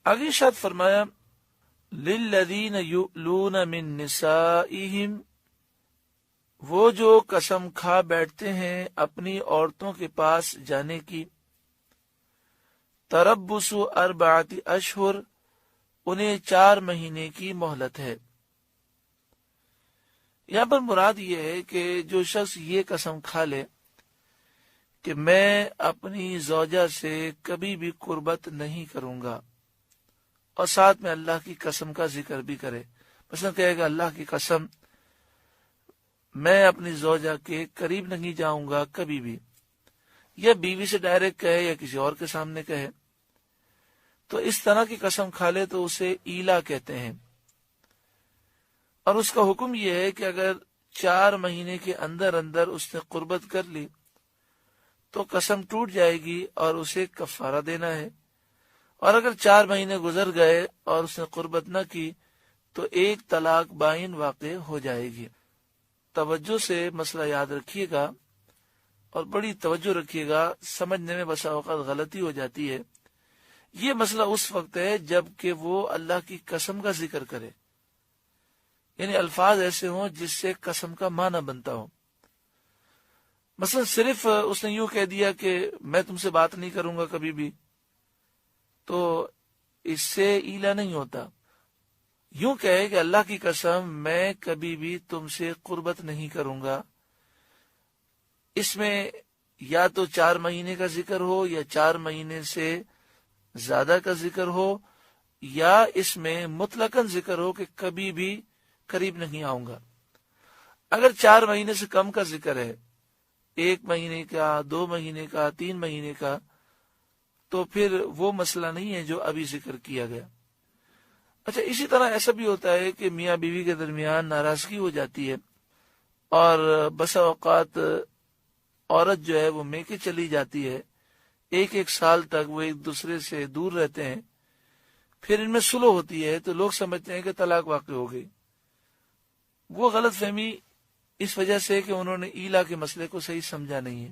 آگے ارشاد فرمایا للذین یؤلون من نسائہم، وہ جو قسم کھا بیٹھتے ہیں اپنی عورتوں کے پاس جانے کی، تربص اربعۃ اشہر، انہیں 4 مہینے کی مہلت ہے۔ یہاں پر مراد یہ ہے کہ جو شخص یہ قسم کھا لے کہ میں اپنی زوجہ سے کبھی بھی قربت نہیں کروں گا، اور ساتھ میں اللہ کی قسم کا ذکر بھی کرے، مثلا کہے گا اللہ کی قسم میں اپنی زوجہ کے قریب نہیں جاؤں گا کبھی بھی، یا بیوی سے ڈائریکٹ کہے یا کسی اور کے سامنے کہے، تو اس طرح کی قسم کھا لے تو اسے ایلا کہتے ہیں۔ اور اس کا حکم یہ ہے کہ اگر 4 مہینے کے اندر اندر اس نے قربت کر لی تو قسم ٹوٹ جائے گی اور اسے کفارہ دینا ہے، اور اگر 4 مہینے گزر گئے اور اس نے قربت نہ کی تو 1 طلاق بائن واقع ہو جائے گی۔ توجہ سے مسئلہ یاد رکھیے گا اور بڑی توجہ رکھیے گا، سمجھنے میں بسا اوقات غلطی ہو جاتی ہے۔ یہ مسئلہ اس وقت ہے جب کہ وہ اللہ کی قسم کا ذکر کرے، یعنی الفاظ ایسے ہوں جس سے قسم کا معنی بنتا ہو۔ مثلا صرف اس نے یوں کہہ دیا کہ میں تم سے بات نہیں کروں گا کبھی بھی، تو اس سے ایلا نہیں ہوتا۔ یوں کہے کہ اللہ کی قسم میں کبھی بھی تم سے قربت نہیں کروں گا، اس میں یا تو 4 مہینے کا ذکر ہو یا 4 مہینے سے زیادہ کا ذکر ہو، یا اس میں مطلقاً ذکر ہو کہ کبھی بھی قریب نہیں آؤں گا۔ اگر 4 مہینے سے کم کا ذکر ہے، 1 مہینے کا، 2 مہینے کا، 3 مہینے کا، تو پھر وہ مسئلہ نہیں ہے جو ابھی ذکر کیا گیا۔ اچھا، اسی طرح ایسا بھی ہوتا ہے کہ میاں بیوی کے درمیان ناراضگی ہو جاتی ہے، اور بسا اوقات عورت جو ہے وہ میکے چلی جاتی ہے، 1 سال تک وہ ایک دوسرے سے دور رہتے ہیں، پھر ان میں صلح ہوتی ہے تو لوگ سمجھتے ہیں کہ طلاق واقع ہو گئی۔ وہ غلط فہمی اس وجہ سے کہ انہوں نے ایلا کے مسئلے کو صحیح سمجھا نہیں ہے۔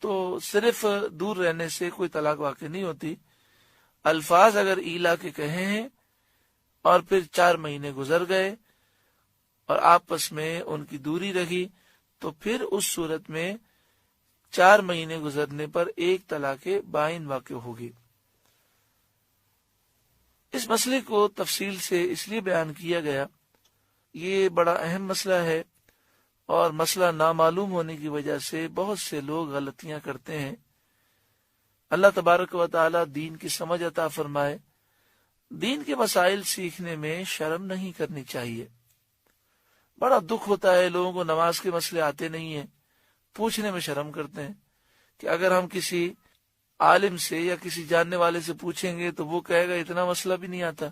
تو صرف دور رہنے سے کوئی طلاق واقع نہیں ہوتی، الفاظ اگر ایلا کے کہے ہیں اور پھر 4 مہینے گزر گئے اور آپس میں ان کی دوری رہی تو پھر اس صورت میں 4 مہینے گزرنے پر 1 طلاق بائن واقع ہوگی۔ اس مسئلے کو تفصیل سے اس لیے بیان کیا گیا، یہ بڑا اہم مسئلہ ہے، اور مسئلہ نامعلوم ہونے کی وجہ سے بہت سے لوگ غلطیاں کرتے ہیں۔ اللہ تبارک و تعالی دین کی سمجھ عطا فرمائے۔ دین کے مسائل سیکھنے میں شرم نہیں کرنی چاہیے۔ بڑا دکھ ہوتا ہے لوگوں کو نماز کے مسئلے آتے نہیں ہیں، پوچھنے میں شرم کرتے ہیں کہ اگر ہم کسی عالم سے یا کسی جاننے والے سے پوچھیں گے تو وہ کہے گا اتنا مسئلہ بھی نہیں آتا،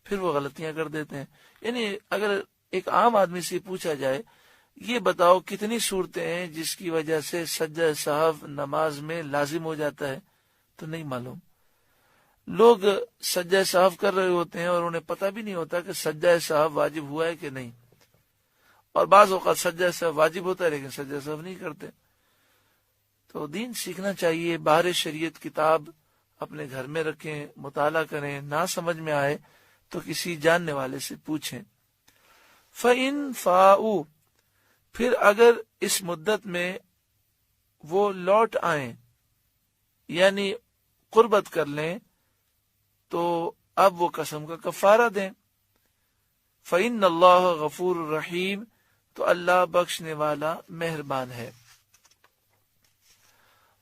پھر وہ غلطیاں کر دیتے ہیں۔ یعنی اگر ایک عام آدمی سے پوچھا جائے یہ بتاؤ کتنی صورتیں ہیں جس کی وجہ سے سجدہ سہو نماز میں لازم ہو جاتا ہے، تو نہیں معلوم۔ لوگ سجدہ سہو کر رہے ہوتے ہیں اور انہیں پتہ بھی نہیں ہوتا کہ سجدہ سہو واجب ہوا ہے کہ نہیں، اور بعض اوقات سجدہ سہو واجب ہوتا ہے لیکن سجدہ سہو نہیں کرتے۔ تو دین سیکھنا چاہیے، باہر شریعت کتاب اپنے گھر میں رکھیں، مطالعہ کریں، نہ سمجھ میں آئے تو کسی جاننے والے سے پوچھیں۔ فَإِن فَاؤُوا، پھر اگر اس مدت میں وہ لوٹ آئیں یعنی قربت کر لیں تو اب وہ قسم کا کفارہ دیں۔ فَإِنَّ اللَّهَ غَفُورٌ رَحِيمٌ، تو اللہ بخشنے والا مہربان ہے۔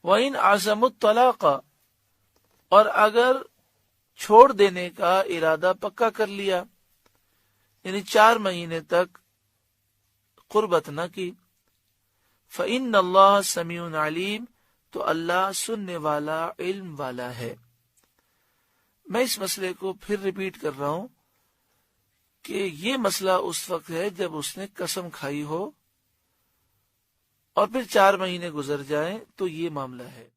وَإِنْ عَزَمُوا الطَّلَاقَ، اور اگر چھوڑ دینے کا ارادہ پکا کر لیا، یعنی 4 مہینے تک قربت نہ کی، فَإِنَّ اللَّهَ سَمِيعٌ عَلِيمٌ، تو اللہ سننے والا، علم والا ہے۔ میں اس مسئلے کو پھر ریپیٹ کر رہا ہوں کہ یہ مسئلہ اس وقت ہے جب اس نے قسم کھائی ہو اور پھر 4 مہینے گزر جائیں تو یہ معاملہ ہے۔